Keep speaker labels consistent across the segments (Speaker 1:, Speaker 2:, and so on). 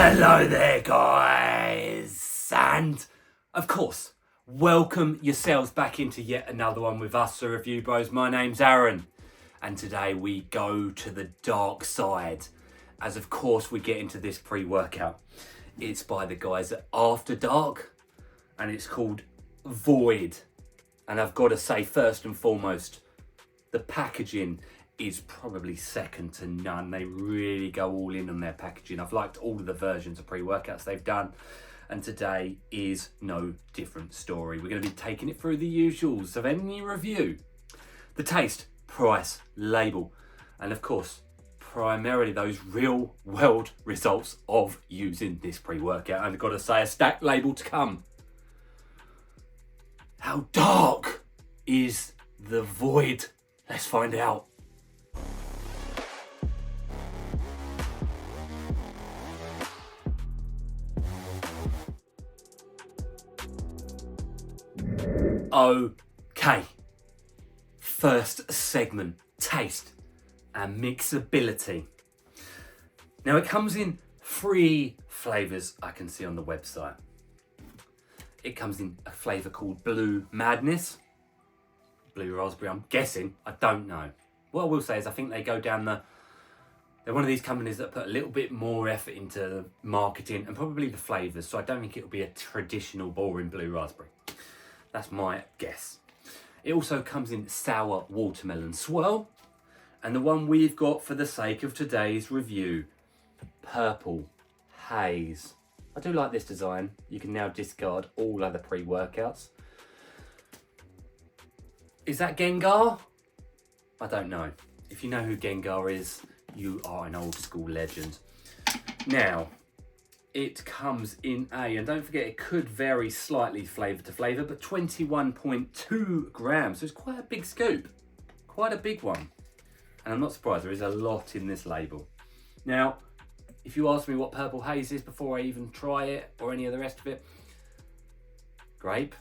Speaker 1: Hello there, guys, and of course, welcome yourselves back into yet another one with us, the Review Bros. My name's Aaron, and today we go to the dark side, as of course we get into this pre-workout. It's by the guys at AFTERDARK, and it's called Void. And I've got to say, first and foremost, the packaging is probably second to none. They really go all in on their packaging. I've liked all of the versions of pre-workouts they've done, and today is no different story. We're going to be taking it through the usuals of any review: the taste, price, label, and of course, primarily those real world results of using this pre-workout. And I've got to say, a stacked label to come. How dark is the void? Let's find out. Okay, first segment, taste and mixability. Now it comes in 3 flavours I can see on the website. It comes in a flavour called Blue Madness, blue raspberry, I'm guessing, I don't know. What I will say is I think they go down they're one of these companies that put a little bit more effort into the marketing and probably the flavours, so I don't think it'll be a traditional boring blue raspberry. That's my guess. It also comes in sour watermelon swirl, and the one we've got for the sake of today's review, purple haze. I do like this design. You can now discard all other pre-workouts. Is that Gengar? I don't know. If you know who Gengar is, you are an old school legend. Now, it comes in and don't forget, it could vary slightly flavour to flavour, but 21.2 grams. So it's quite a big scoop, quite a big one. And I'm not surprised, there is a lot in this label. Now, if you ask me what purple haze is before I even try it or any of the rest of it, grape,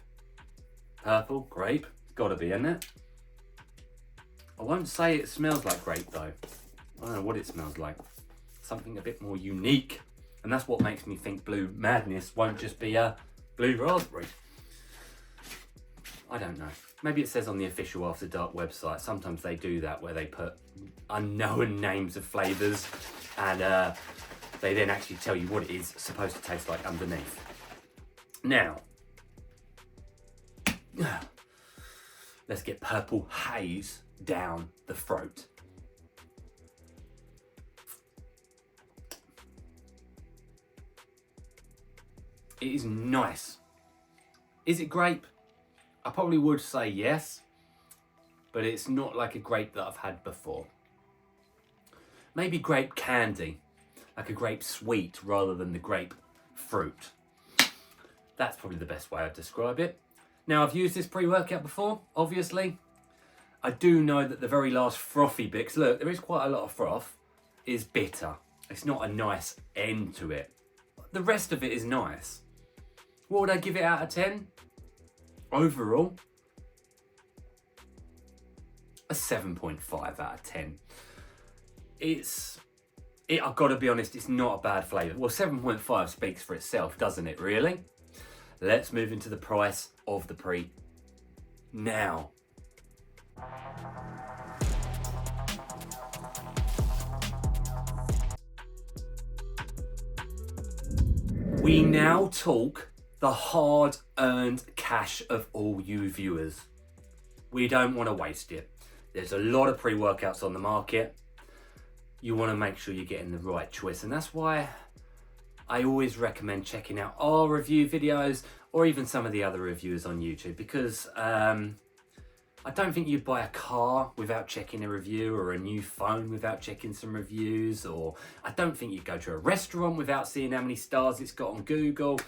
Speaker 1: purple, grape, it's gotta be, isn't it? I won't say it smells like grape though. I don't know what it smells like. Something a bit more unique. And that's what makes me think Blue Madness won't just be a blue raspberry. I don't know. Maybe it says on the official After Dark website. Sometimes they do that where they put unknown names of flavours and they then actually tell you what it is supposed to taste like underneath. Now, let's get purple haze down the throat. It is nice. Is it grape? I probably would say yes, but it's not like a grape that I've had before. Maybe grape candy, like a grape sweet rather than the grape fruit. That's probably the best way I'd describe it. Now, I've used this pre-workout before, obviously. I do know that the very last frothy bits, look, there is quite a lot of froth, is bitter. It's not a nice end to it. The rest of it is nice. What would I give it out of 10? Overall, a 7.5 out of 10. I've got to be honest, it's not a bad flavour. Well, 7.5 speaks for itself, doesn't it, really? Let's move into the price of the pre now. We now talk the hard-earned cash of all you viewers. We don't want to waste it. There's a lot of pre-workouts on the market. You want to make sure you're getting the right choice, and that's why I always recommend checking out our review videos or even some of the other reviewers on YouTube, because I don't think you'd buy a car without checking a review, or a new phone without checking some reviews, or I don't think you'd go to a restaurant without seeing how many stars it's got on Google.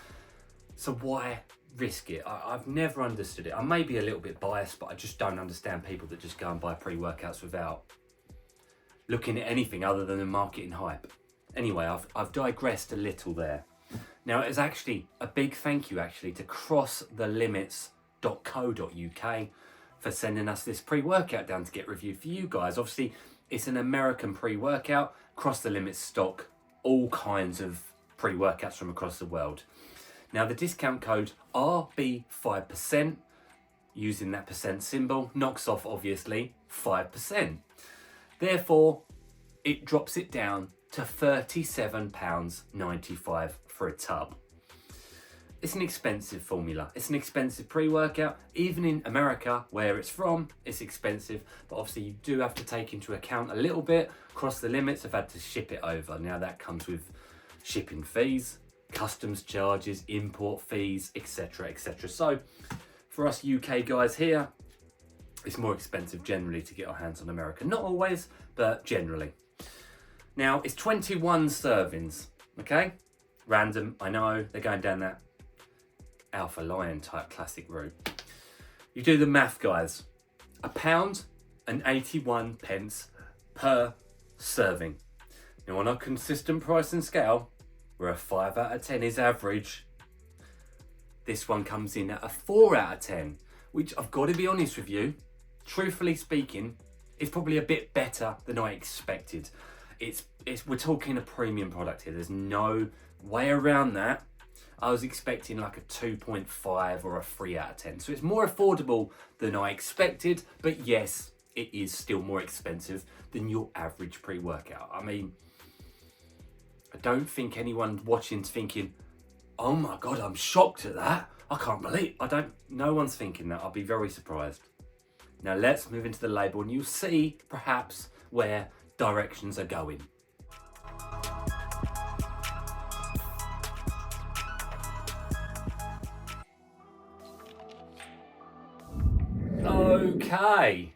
Speaker 1: So why risk it? I've never understood it. I may be a little bit biased, but I just don't understand people that just go and buy pre-workouts without looking at anything other than the marketing hype. Anyway, I've digressed a little there. Now, it's actually a big thank you actually to crossthelimits.co.uk for sending us this pre-workout down to get reviewed for you guys. Obviously, it's an American pre-workout. Cross the Limits stock all kinds of pre-workouts from across the world. Now the discount code RB5%, using that percent symbol, knocks off obviously 5%. Therefore, it drops it down to £37.95 for a tub. It's an expensive formula. It's an expensive pre-workout. Even in America, where it's from, it's expensive. But obviously you do have to take into account a little bit. Cross the limits, I've had to ship it over. Now that comes with shipping fees, customs charges, import fees, etc, etc. So for us UK guys here, it's more expensive generally to get our hands on America. Not always, but generally. Now it's 21 servings, okay? Random, I know, they're going down that Alpha Lion type classic route. You do the math, guys. £1.81 per serving. Now on a consistent price and scale, where a 5 out of 10 is average, this one comes in at a 4 out of 10, which I've got to be honest with you, truthfully speaking, is probably a bit better than I expected. We're talking a premium product here. There's no way around that. I was expecting like a 2.5 or a 3 out of 10. So it's more affordable than I expected, but yes, it is still more expensive than your average pre-workout. I mean, I don't think anyone watching's thinking, oh my God, I'm shocked at that. I can't believe, no one's thinking that. I'll be very surprised. Now let's move into the label and you'll see perhaps where directions are going. Okay,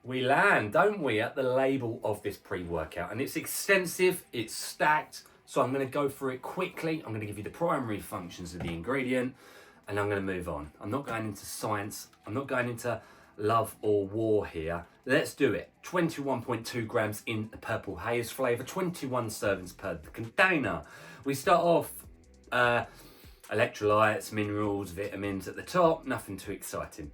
Speaker 1: we land, don't we, at the label of this pre-workout, and it's extensive, it's stacked, so I'm going to go through it quickly. I'm going to give you the primary functions of the ingredient, and I'm going to move on. I'm not going into science, I'm not going into love or war here. Let's do it. 21.2 grams in the purple haze flavour, 21 servings per container. We start off electrolytes, minerals, vitamins at the top, nothing too exciting.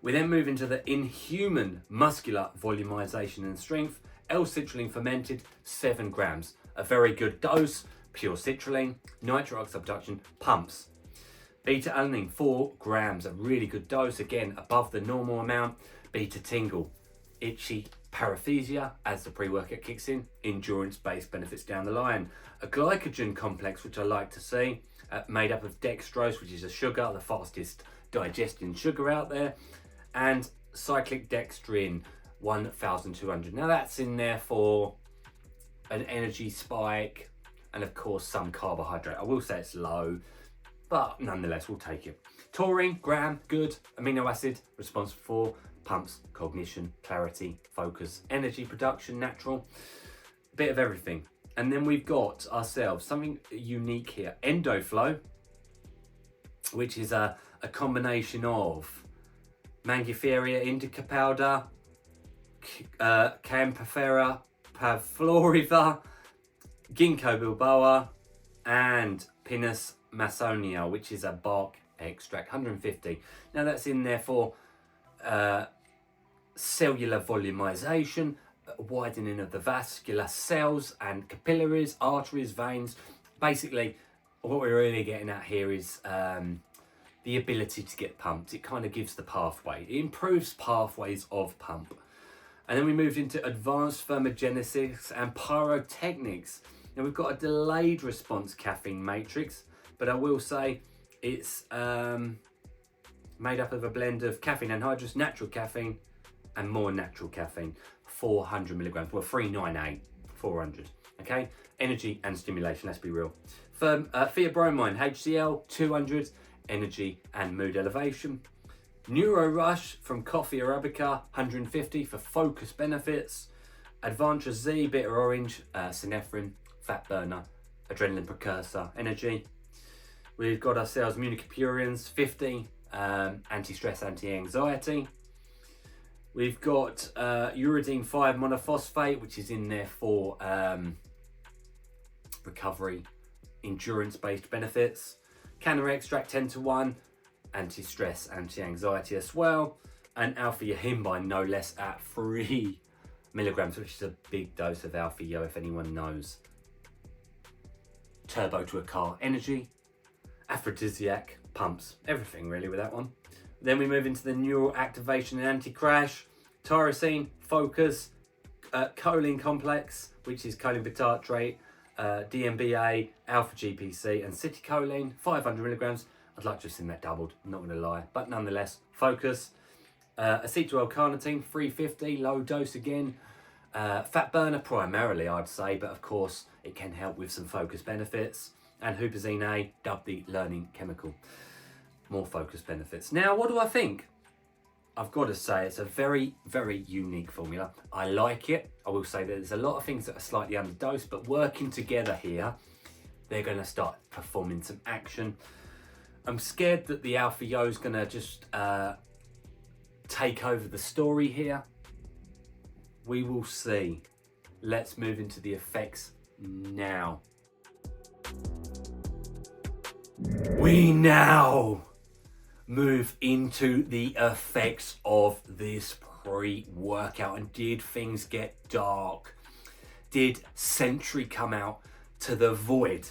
Speaker 1: We then move into the inhuman muscular volumization and strength, L-citrulline fermented, 7 grams. A very good dose, pure citrulline, nitric oxide production, pumps. Beta-alanine, 4 grams, a really good dose, again, above the normal amount. Beta-tingle, itchy paresthesia as the pre-workout kicks in, endurance-based benefits down the line. A glycogen complex, which I like to see, made up of dextrose, which is a sugar, the fastest digesting sugar out there, and cyclic dextrin, 1,200. Now that's in there for an energy spike and of course some carbohydrate. I will say it's low, but nonetheless we'll take it. Taurine, gram, good. Amino acid, responsible for pumps, cognition, clarity, focus, energy production, natural, bit of everything. And then we've got ourselves something unique here, EndoFlow, which is a combination of Mangifera indica powder, Camphophora pavloriva, Ginkgo biloba, and Pinus masonia, which is a bark extract, 150. Now that's in there for cellular volumization, widening of the vascular cells and capillaries, arteries, veins. Basically, what we're really getting at here is the ability to get pumped. It kind of gives the pathway. It improves pathways of pump. And then we moved into advanced thermogenesis and pyrotechnics. Now we've got a delayed response caffeine matrix, but I will say it's made up of a blend of caffeine anhydrous, natural caffeine, and more natural caffeine, 400 milligrams, well 398, 400, okay? Energy and stimulation, let's be real. Theobromine, HCl, 200, energy and mood elevation. Neuro Rush from Coffee Arabica, 150 for focus benefits. Advantra Z, bitter orange, synephrine, fat burner, adrenaline precursor, energy. We've got ourselves immunocapurians, 50, anti-stress, anti-anxiety. We've got uridine 5 monophosphate, which is in there for recovery, endurance-based benefits. Canna extract 10:1, anti-stress, anti-anxiety as well. And alpha yohimbine, no less, at 3 milligrams, which is a big dose of alpha yo if anyone knows. turbo to a car energy, aphrodisiac, pumps, everything really with that one. Then we move into the neural activation and anti-crash, tyrosine, focus, choline complex, which is choline bitartrate, DMBA, alpha GPC, and citicoline, 500 milligrams. I'd like to have seen that doubled, I'm not going to lie, but nonetheless, focus. Acetyl-L-carnitine, 350, low dose again. Fat burner primarily, I'd say, but of course it can help with some focus benefits. And huperzine A, dubbed the learning chemical. More focus benefits. Now, what do I think? I've got to say it's a very, very unique formula. I like it. I will say that there's a lot of things that are slightly underdosed, but working together here, they're going to start performing some action. I'm scared that the Alpha Yo is going to just take over the story here. We will see. Let's move into the effects now. We now move into the effects of this pre-workout. And did things get dark? Did SENTRY come out to the void?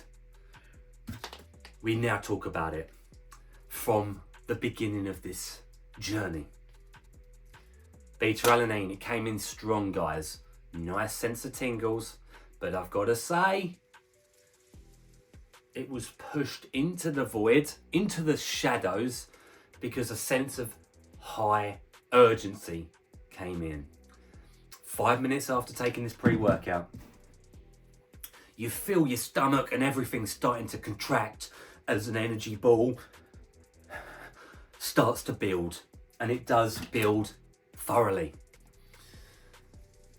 Speaker 1: We now talk about it from the beginning of this journey. Beta-alanine, it came in strong, guys. Nice sense of tingles, but I've got to say, it was pushed into the void, into the shadows, because a sense of high urgency came in. 5 minutes after taking this pre-workout, you feel your stomach and everything starting to contract as an energy ball starts to build, and it does build thoroughly.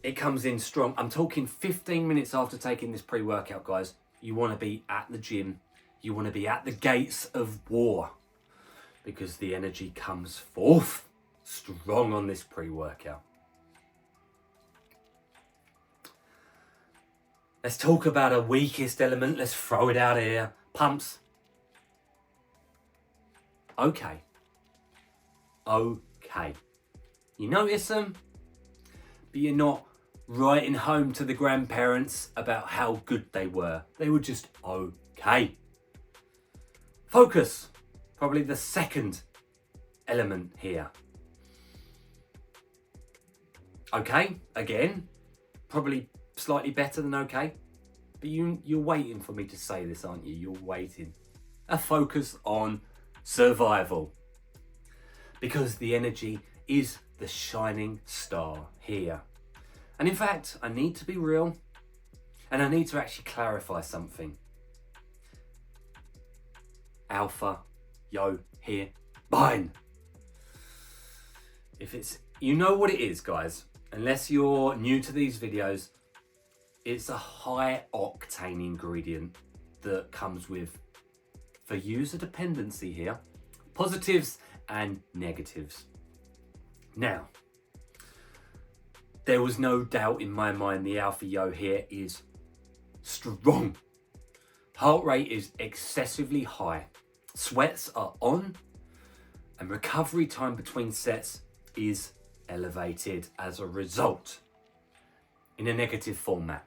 Speaker 1: It comes in strong. I'm talking 15 minutes after taking this pre-workout, guys. You want to be at the gym. You want to be at the gates of war, because the energy comes forth strong on this pre-workout. Let's talk about a weakest element. Let's throw it out here. Pumps. Okay. You notice them, but you're not writing home to the grandparents about how good they were. They were just okay. Focus. Probably the second element here. Okay, again, probably slightly better than okay. But you're waiting for me to say this, aren't you? You're waiting. A focus on survival. Because the energy is the shining star here. And in fact, I need to be real, and I need to actually clarify something. Alpha Yo here, Bine. If it's, you know what it is, guys, unless you're new to these videos, it's a high octane ingredient that comes with, for user dependency here, positives and negatives. Now, there was no doubt in my mind the Alpha Yo here is strong. Heart rate is excessively high. Sweats are on, and recovery time between sets is elevated as a result in a negative format.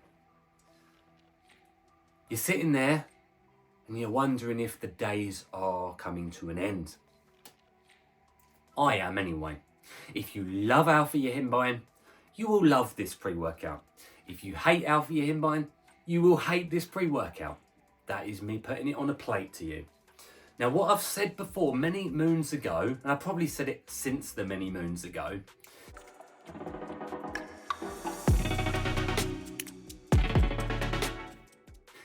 Speaker 1: You're sitting there and you're wondering if the days are coming to an end. I am anyway. If you love Alpha Yohimbine, you will love this pre-workout. If you hate Alpha Yohimbine, you will hate this pre-workout. That is me putting it on a plate to you. Now, what I've said before many moons ago, and I probably said it since the many moons ago,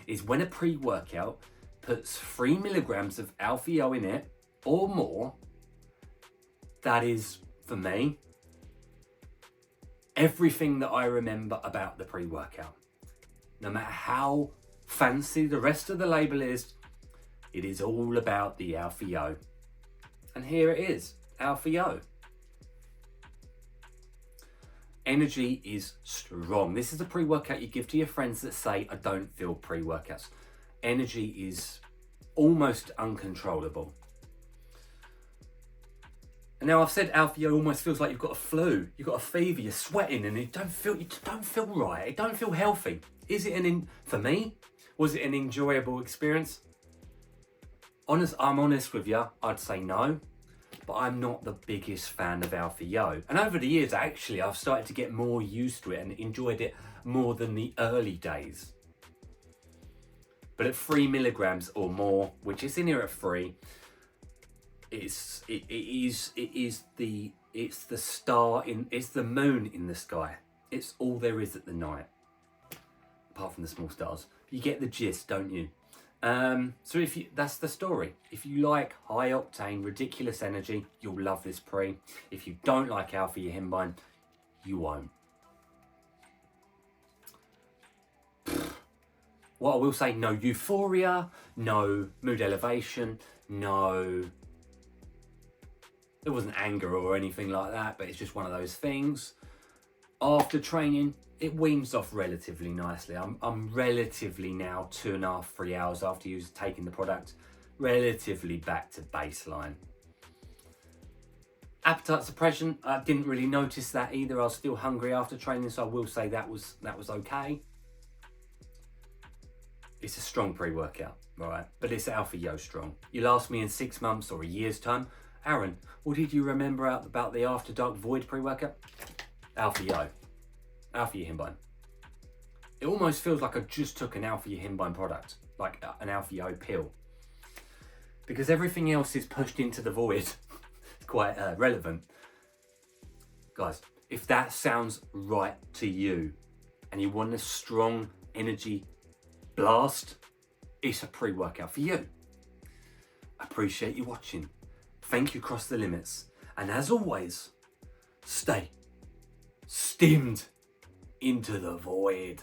Speaker 1: is when a pre-workout puts 3 milligrams of Alpha Yo in it or more, that is, for me, everything that I remember about the pre-workout. No matter how fancy the rest of the label is, it is all about the Alpha Yo. And here it is, Alpha Yo. Energy is strong. This is a pre-workout you give to your friends that say, I don't feel pre-workouts. Energy is almost uncontrollable. And now I've said Alpha Yo almost feels like you've got a flu, you've got a fever, you're sweating, and you don't feel right. It don't feel healthy. Is it for me, Was it an enjoyable experience? I'm honest with you, I'd say no, but I'm not the biggest fan of Alpha Yo. And over the years, actually, I've started to get more used to it and enjoyed it more than the early days. But at 3 milligrams or more, which is in here at 3, it's the moon in the sky. It's all there is at the night, apart from the small stars. You get the gist, don't you? So that's the story. If you like high octane, ridiculous energy, you'll love this pre. If you don't like alpha yihimbine, you won't. What I will say, no euphoria, no mood elevation, no... There wasn't anger or anything like that, but it's just one of those things. After training, it weans off relatively nicely. I'm relatively now 2.5, 3 hours after taking the product, relatively back to baseline. Appetite suppression, I didn't really notice that either. I was still hungry after training, so I will say that was okay. It's a strong pre-workout, all right? But it's Alpha Yo strong. You'll ask me in 6 months or a year's time, Aaron, what did you remember about the After Dark Void pre-workout? Alpha Yo. Alpha yihimbine. It almost feels like I just took an alpha yihimbine product, like an Alpha Yo pill. Because everything else is pushed into the void. It's quite relevant. Guys, if that sounds right to you and you want a strong energy blast, it's a pre-workout for you. I appreciate you watching. Thank you, Cross the Limits. And as always, stay stemmed into the void.